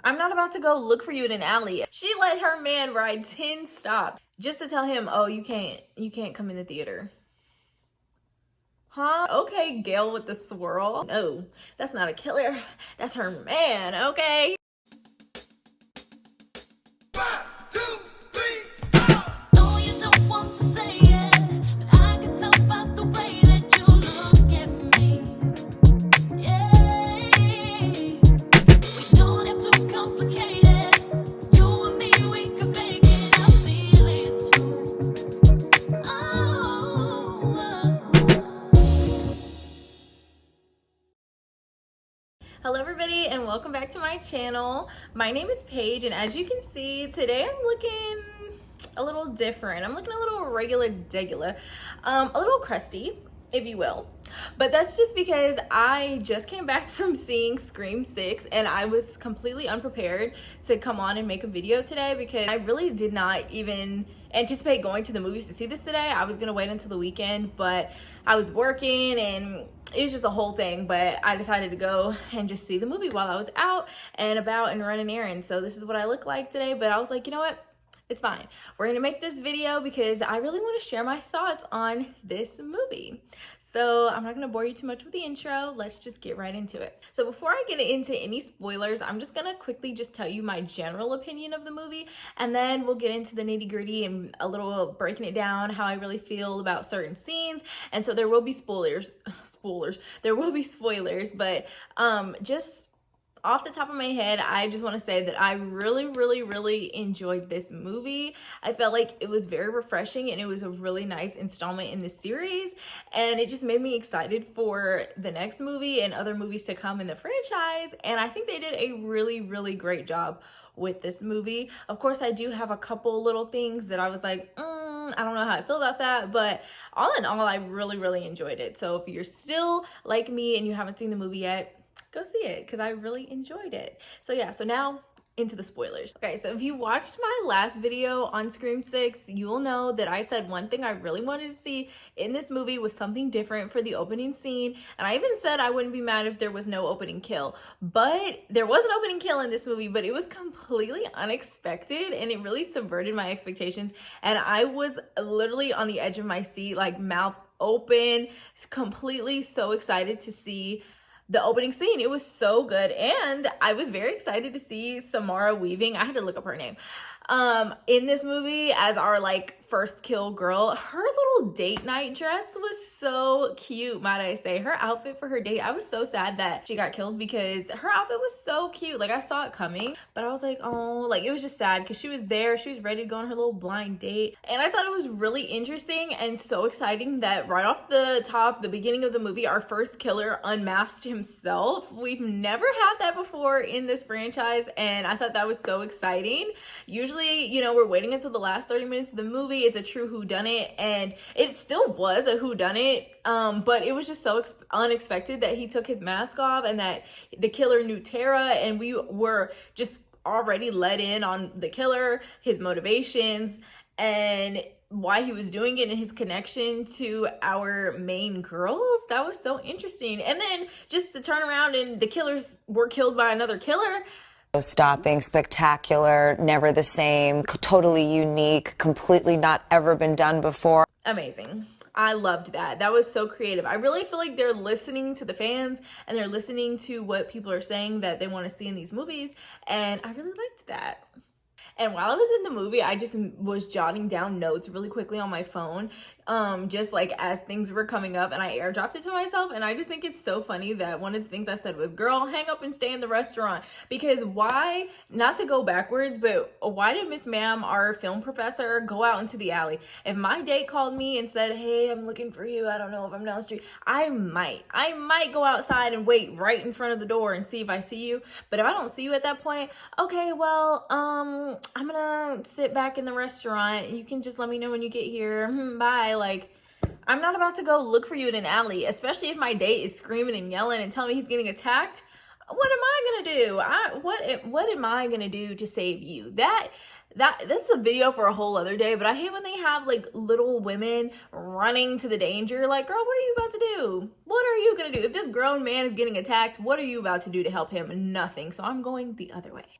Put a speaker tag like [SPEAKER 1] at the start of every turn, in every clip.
[SPEAKER 1] I'm not about to go look for you in an alley. She let her man ride 10 stops just to tell him, oh, you can't come in the theater. Huh? Okay, Gail with the swirl. No, that's not a killer. That's her man, okay? Hello everybody and welcome back to my channel. My name is Paige and as you can see today I'm looking a little different. I'm looking a little regular, a little crusty, if you will. But that's just because I just came back from seeing Scream 6 and I was completely unprepared to come on and make a video today because I really did not even anticipate going to the movies to see this today. I was gonna wait until the weekend, but I was working and it was just a whole thing, but I decided to go and just see the movie while I was out and about and running errands. So this is what I look like today, but I was like, you know what? It's fine. We're gonna make this video because I really want to share my thoughts on this movie. So I'm not gonna bore you too much with the intro. Let's just get right into it. So before I get into any spoilers, I'm just gonna quickly just tell you my general opinion of the movie, and then we'll get into the nitty-gritty and a little breaking it down, how I really feel about certain scenes. And so there will be there will be spoilers, but just off the top of my head, I just want to say that I really enjoyed this movie. I felt like it was very refreshing and it was a really nice installment in the series, and it just made me excited for the next movie and other movies to come in the franchise. And I think they did a really great job with this movie. Of course, I do have a couple little things that I was like, I don't know how I feel about that, but all in all, I really enjoyed it. So if you're still like me and you haven't seen the movie yet, go see it because I really enjoyed it. So yeah, so now into the spoilers. Okay, so if you watched my last video on Scream 6, you'll know that I said one thing I really wanted to see in this movie was something different for the opening scene. And I even said I wouldn't be mad if there was no opening kill. But there was an opening kill in this movie, but it was completely unexpected and it really subverted my expectations. And I was literally on the edge of my seat, like mouth open, completely so excited to see the opening scene. It was so good, and I was very excited to see Samara Weaving, I had to look up her name, in this movie as our like first kill girl. Her little date night dress was so cute, might I say. Her outfit for her date, I was so sad that she got killed because her outfit was so cute. Like I saw it coming, but I was like, oh, like it was just sad because she was there, she was ready to go on her little blind date. And I thought it was really interesting and so exciting that right off the top, the beginning of the movie, our first killer unmasked himself. We've never had that before in this franchise, and I thought that was so exciting. Usually, you know, we're waiting until the last 30 minutes of the movie. It's a true whodunit, and it still was a whodunit, but it was just so unexpected that he took his mask off and that the killer knew Tara, and we were just already let in on the killer, his motivations, and why he was doing it and his connection to our main girls. That was so interesting. And then just to turn around and the killers were killed by another killer.
[SPEAKER 2] Stopping, spectacular, never the same, totally unique, completely not ever been done before.
[SPEAKER 1] Amazing. I loved that. That was so creative. I really feel like they're listening to the fans and they're listening to what people are saying that they want to see in these movies, and I really liked that. And while I was in the movie, I just was jotting down notes really quickly on my phone, just like as things were coming up, and I airdropped it to myself. And I just think it's so funny that one of the things I said was, girl, hang up and stay in the restaurant. Because why, not to go backwards, but why did Miss Ma'am, our film professor, go out into the alley? If my date called me and said, hey, I'm looking for you, I don't know if I'm down the street, I might go outside and wait right in front of the door and see if I see you. But if I don't see you at that point, okay, well, I'm gonna sit back in the restaurant. You can just let me know when you get here. Bye. Like, I'm not about to go look for you in an alley, especially if my date is screaming and yelling and telling me he's getting attacked. What am I gonna do? What am I gonna do to save you? That's a video for a whole other day, but I hate when they have like little women running to the danger. Like, girl, what are you about to do? What are you gonna do? If this grown man is getting attacked, what are you about to do to help him? Nothing. So I'm going the other way.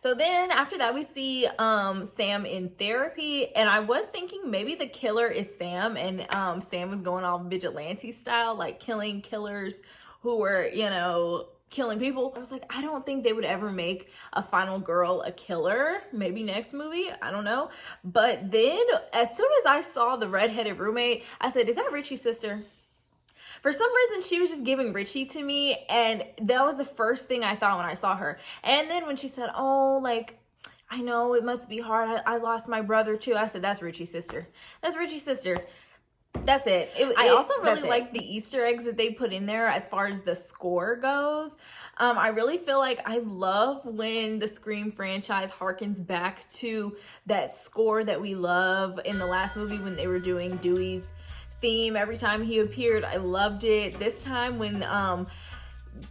[SPEAKER 1] So then after that, we see Sam in therapy, and I was thinking maybe the killer is Sam, and Sam was going all vigilante style, like killing killers who were, you know, killing people. I was like, I don't think they would ever make a final girl a killer. Maybe next movie, I don't know. But then as soon as I saw the redheaded roommate, I said, is that Richie's sister? For some reason, she was just giving Richie to me, and that was the first thing I thought when I saw her. And then when she said, oh, like, I know it must be hard. I lost my brother too. I said, that's Richie's sister. That's Richie's sister. That's it. I also really like the Easter eggs that they put in there as far as the score goes. I really feel like I love when the Scream franchise harkens back to that score that we love in the last movie when they were doing Dewey's theme. Every time he appeared, I loved it. This time when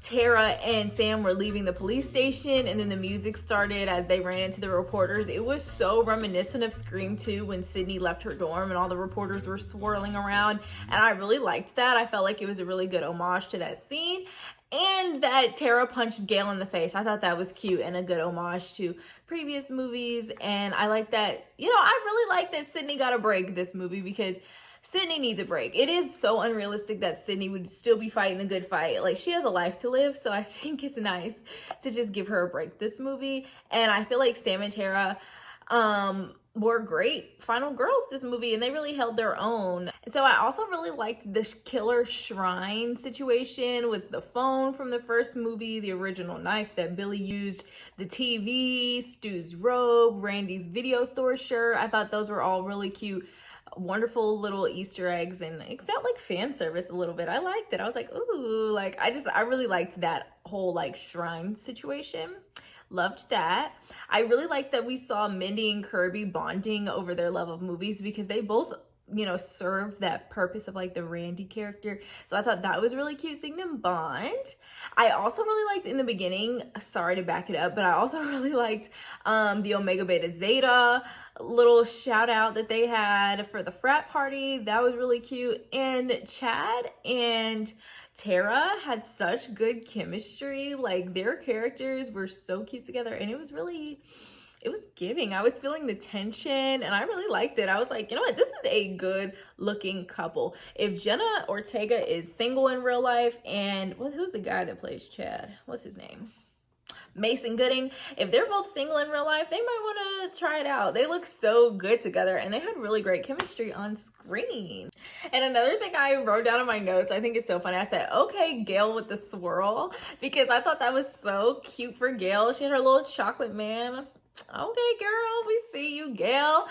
[SPEAKER 1] Tara and Sam were leaving the police station and then the music started as they ran into the reporters, it was so reminiscent of Scream 2 when Sydney left her dorm and all the reporters were swirling around, and I really liked that. I felt like it was a really good homage to that scene, and that Tara punched Gail in the face. I thought that was cute and a good homage to previous movies, and I like that, you know, I really like that Sydney got a break this movie because Sydney needs a break. It is so unrealistic that Sydney would still be fighting the good fight. Like, she has a life to live, so I think it's nice to just give her a break this movie. And I feel like Sam and Tara were great final girls this movie, and they really held their own. And so I also really liked this killer shrine situation with the phone from the first movie, the original knife that Billy used, the TV, Stu's robe, Randy's video store shirt. I thought those were all really cute, wonderful little Easter eggs, and it felt like fan service a little bit. I liked it. I was like, ooh, like I really liked that whole like shrine situation. Loved that. I really liked that we saw Mindy and Kirby bonding over their love of movies because they both, you know, serve that purpose of like the Randy character. So I thought that was really cute seeing them bond. I also really liked in the beginning, sorry to back it up, but I also really liked the Omega Beta Zeta little shout out that they had for the frat party. That was really cute. And Chad and Tara had such good chemistry. Like, their characters were so cute together, and it was giving. I was feeling the tension, and I really liked it. I was like, you know what? This is a good looking couple. If Jenna Ortega is single in real life, and who's the guy that plays Chad? What's his name? Mason Gooding. If they're both single in real life, they might want to try it out. They look so good together, and they had really great chemistry on screen. And another thing I wrote down in my notes, I think is so funny. I said, okay, Gail with the swirl, because I thought that was so cute for Gail. She had her little chocolate man. Okay, girl, we see you, Gail.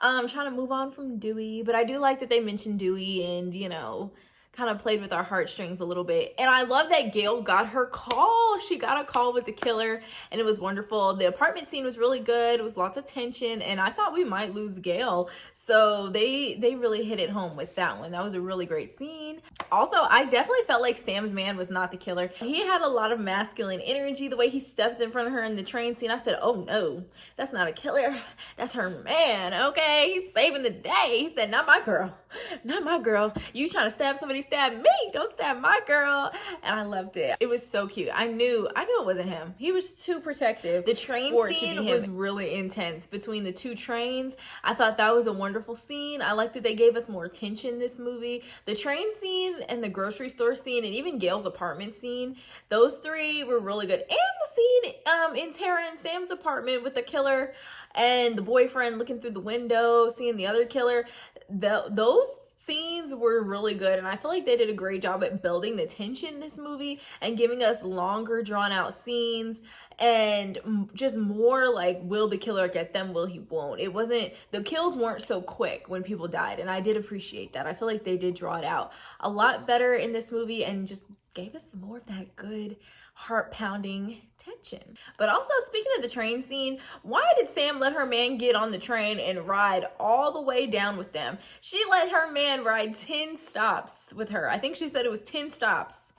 [SPEAKER 1] Trying to move on from Dewey, but I do like that they mentioned Dewey and, you know, kind of played with our heartstrings a little bit. And I love that Gail got her call. She got a call with the killer, and it was wonderful. The apartment scene was really good. It was lots of tension, and I thought we might lose Gail. So they really hit it home with that one. That was a really great scene. Also, I definitely felt like Sam's man was not the killer. He had a lot of masculine energy. The way he steps in front of her in the train scene, I said, oh no, that's not a killer. That's her man, okay? He's saving the day. He said, not my girl. Not my girl. You trying to stab somebody, stab me. Don't stab my girl. And I loved it. It was so cute. I knew it wasn't him. He was too protective. The train scene was really intense between the two trains. I thought that was a wonderful scene. I like that they gave us more tension this movie. The train scene and the grocery store scene and even Gail's apartment scene, those three were really good. And the scene in Tara and Sam's apartment with the killer and the boyfriend looking through the window, seeing the other killer. Those scenes were really good, and I feel like they did a great job at building the tension in this movie and giving us longer drawn out scenes and just more like, will the killer get them, will he won't. It wasn't, the kills weren't so quick when people died, and I did appreciate that. I feel like they did draw it out a lot better in this movie and just gave us more of that good heart pounding tension. But also, speaking of the train scene, why did Sam let her man get on the train and ride all the way down with them? She let her man ride 10 stops with her. I think she said it was 10 stops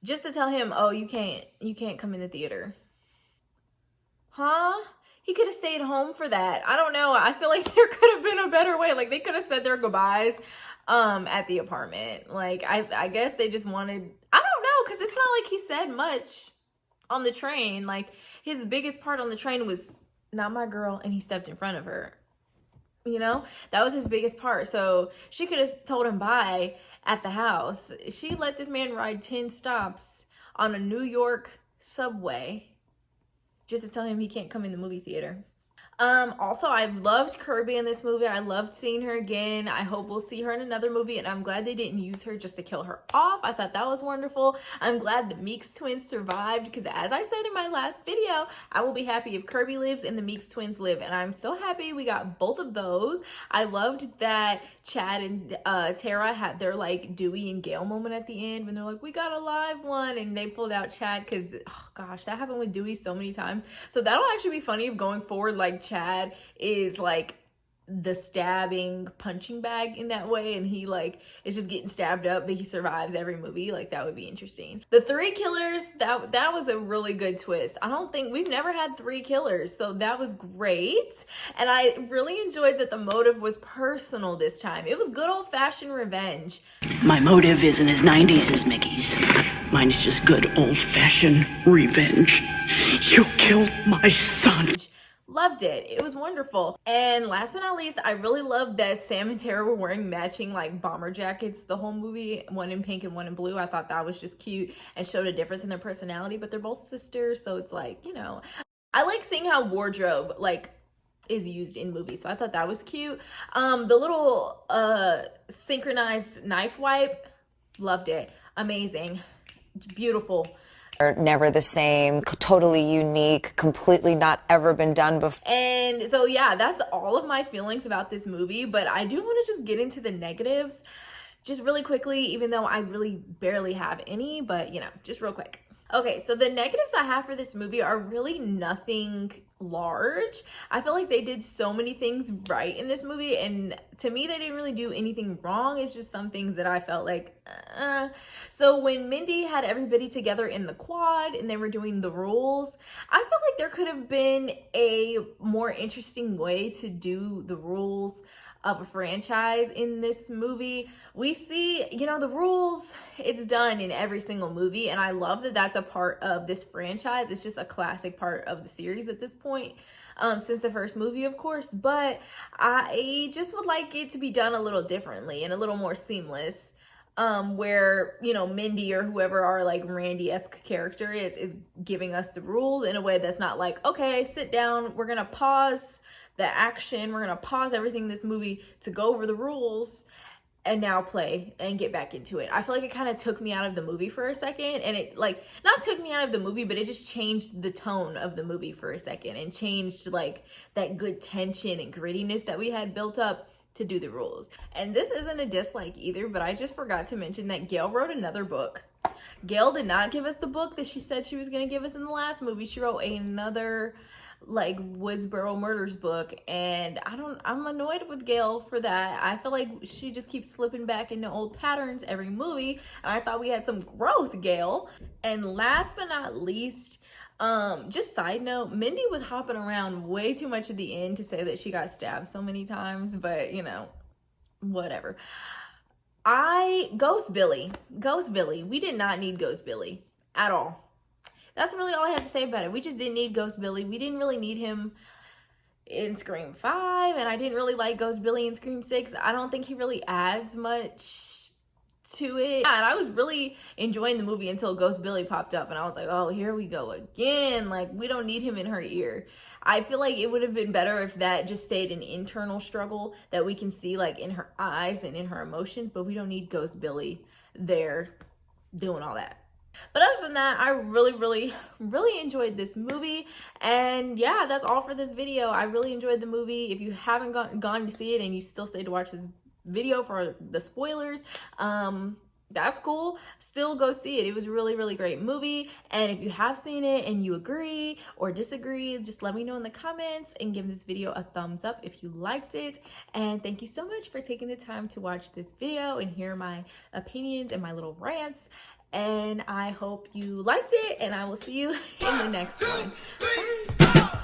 [SPEAKER 1] just to tell him, oh, you can't come in the theater. Huh? He could have stayed home for that. I don't know. I feel like there could have been a better way. Like, they could have said their goodbyes at the apartment. Like, I guess they just wanted, I don't know, because it's not like he said much on the train. Like, his biggest part on the train was not my girl, and he stepped in front of her. You know, that was his biggest part. So she could have told him bye at the house. She let this man ride 10 stops on a New York subway just to tell him he can't come in the movie theater. Also, I loved Kirby in this movie. I loved seeing her again. I hope we'll see her in another movie, and I'm glad they didn't use her just to kill her off. I thought that was wonderful. I'm glad the Meeks twins survived, because as I said in my last video, I will be happy if Kirby lives and the Meeks twins live, and I'm so happy we got both of those. I loved that Chad and Tara had their like Dewey and Gale moment at the end when they're like, we got a live one, and they pulled out Chad, because oh gosh, that happened with Dewey so many times. So that'll actually be funny if going forward, like, Chad is like the stabbing punching bag in that way, and he like is just getting stabbed up, but he survives every movie. Like, that would be interesting. The 3 killers, that was a really good twist. I don't think we've never had 3 killers, so that was great. And I really enjoyed that the motive was personal this time. It was good old-fashioned revenge.
[SPEAKER 3] My motive isn't as 90s as Mickey's. Mine is just good old-fashioned revenge. You killed my son.
[SPEAKER 1] Loved it. It was wonderful. And last but not least, I really loved that Sam and Tara were wearing matching like bomber jackets the whole movie, one in pink and one in blue. I thought that was just cute and showed a difference in their personality, but they're both sisters, so it's like, you know, I like seeing how wardrobe like is used in movies, so I thought that was cute. The little synchronized knife wipe, loved it. Amazing. Beautiful.
[SPEAKER 2] Never the same, totally unique, completely not ever been done before.
[SPEAKER 1] And so yeah, that's all of my feelings about this movie, but I do want to just get into the negatives just really quickly, even though I really barely have any, but you know, just real quick. Okay, so the negatives I have for this movie are really nothing large. I feel like they did so many things right in this movie, and to me, they didn't really do anything wrong. It's just some things that I felt like, So when Mindy had everybody together in the quad and they were doing the rules, I felt like there could have been a more interesting way to do the rules of a franchise in this movie. We see, you know, the rules, it's done in every single movie, and I love that that's a part of this franchise. It's just a classic part of the series at this point, since the first movie, of course, but I just would like it to be done a little differently and a little more seamless, where, you know, Mindy or whoever our like Randy-esque character is giving us the rules in a way that's not like, okay, sit down, we're gonna pause the action, we're gonna pause everything in this movie to go over the rules and now play and get back into it. I feel like it kind of took me out of the movie for a second, and it like not took me out of the movie, but it just changed the tone of the movie for a second and changed like that good tension and grittiness that we had built up to do the rules. And this isn't a dislike either, but I just forgot to mention that Gale wrote another book. Gale did not give us the book that she said she was gonna give us in the last movie. She wrote another like Woodsboro Murders book, and I'm annoyed with Gale for that. I feel like she just keeps slipping back into old patterns every movie, and I thought we had some growth, Gale. And last but not least, just side note, Mindy was hopping around way too much at the end to say that she got stabbed so many times, but you know, whatever. Ghost Billy, we did not need Ghost Billy at all. That's really all I have to say about it. We just didn't need Ghost Billy. We didn't really need him in Scream 5, and I didn't really like Ghost Billy in Scream 6. I don't think he really adds much to it. Yeah, and I was really enjoying the movie until Ghost Billy popped up, and I was like, oh, here we go again. Like, we don't need him in her ear. I feel like it would have been better if that just stayed an internal struggle that we can see like in her eyes and in her emotions, but we don't need Ghost Billy there doing all that. But other than that, I really enjoyed this movie. And yeah, that's all for this video. I really enjoyed the movie. If you haven't gone to see it and you still stayed to watch this video for the spoilers, that's cool. Still go see it. It was a really great movie. And if you have seen it and you agree or disagree, just let me know in the comments and give this video a thumbs up if you liked it. And thank you so much for taking the time to watch this video and hear my opinions and my little rants. And I hope you liked it, and I will see you in the next one. Bye.